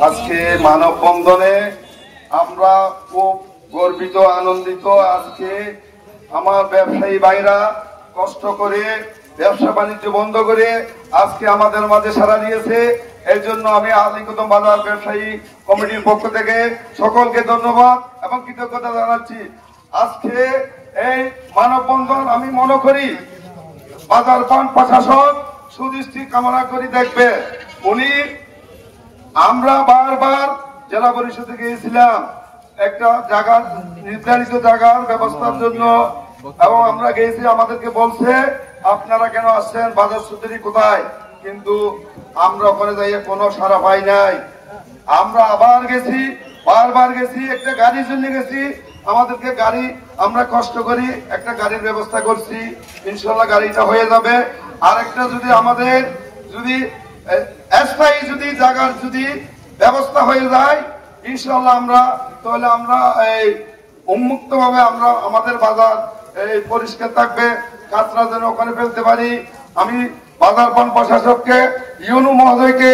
আজকে মানববন্ধনে আমরা খুব গর্বিত আনন্দিত। আজকে আমার ব্যবসায়ী ভাইরা কষ্ট করে ব্যবসা বাণিজ্য বন্ধ করে আজকে আমাদের মাঝে সাড়া দিয়েছে। এর জন্য আমি আলীকদম বাজার ব্যবসায়ী কমিটির পক্ষ থেকে সকলকে ধন্যবাদ এবং কৃতজ্ঞতা জানাচ্ছি। আজকে এই মানববন্ধন আমি মনে করি বাজার পান প্রশাসন সুদৃষ্টি কামনা করি দেখবে। উনি আমরা বারবার জেলা পরিষদে গিয়েছিলাম একটা জায়গার নির্ধারিত জায়গার ব্যবস্থার জন্য, এবং আমরা গিয়েছি, আমাদেরকে বলছে আপনারা কেন আসছেন, বাজার সুদৃষ্টি কোথায়, কিন্তু আমরা ওখানে যাইয়ে কোনো সাড়া পাই নাই। আমরা আবার গেছি, বারবার গেছি, একটা গাড়ির জন্য গেছি, আমাদেরকে গাড়ি আমরা কষ্ট করি একটা গাড়ির ব্যবস্থা করছি, ইনশাল্লাহ গাড়িটা হয়ে যাবে। আর একটা যদি আমাদের যদি স্থায়ী যদি জায়গার যদি ব্যবস্থা হয়ে যায় ইনশাল্লাহ আমরা তাহলে আমরা এই উন্মুক্ত ভাবে আমরা আমাদের বাজার এই পরিষ্কার থাকবে, কাঁচরা যেন ওখানে ফেলতে পারি। আমি বাজার পান প্রশাসককে ইউনু মহোদয়কে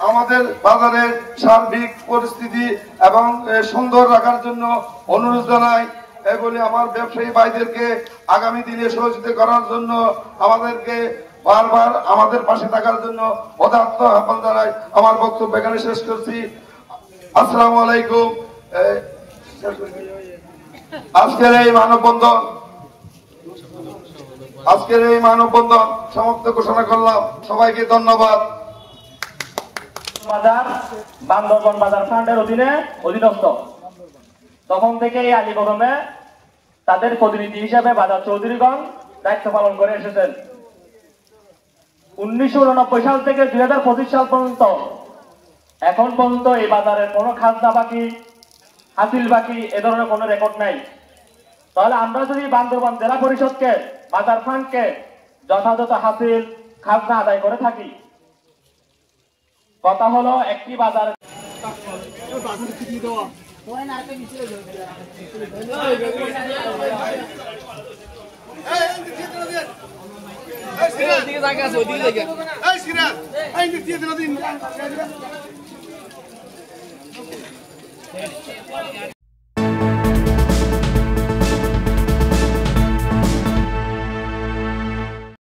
আমাদের বাজারের সার্বিক পরিস্থিতি এবং সুন্দর রাখার জন্য অনুরোধ জানাই। এগুলি আমার ব্যবসায়ী ভাইদেরকে আগামী দিনে সহযোগিতা করার জন্য আমাদেরকে বারবার আমাদের পাশে থাকার জন্য পদার্থ আহ্বান জানাই। আমার বক্তব্য এখানে শেষ করছি। আসসালামু আলাইকুম। আজকের এই মানববন্ধন সমাপ্ত ঘোষণা করলাম। সবাইকে ধন্যবাদ। বাজার বান্দরবান বাজার ফান্ডের অধীনস্থ তখন থেকে এই আলীকদমে তাদের প্রতিনিধি হিসেবে বাজার চৌধুরীগণ দায়িত্ব পালন করে এসেছেন। 1989 সাল থেকে 2025 সাল পর্যন্ত এখন পর্যন্ত এই বাজারের কোনো খাজনা বাকি, হাসিল বাকি এ ধরনের কোনো রেকর্ড নাই। তাহলে আমরা যদি বান্দরবান জেলা পরিষদকে বাজার ফান্ডকে যথাযথ হাসিল খাজনা আদায় করে থাকি, কথা হলো একটি বাজার ওইদিকে জায়গা আছে, ওইদিকে জায়গা।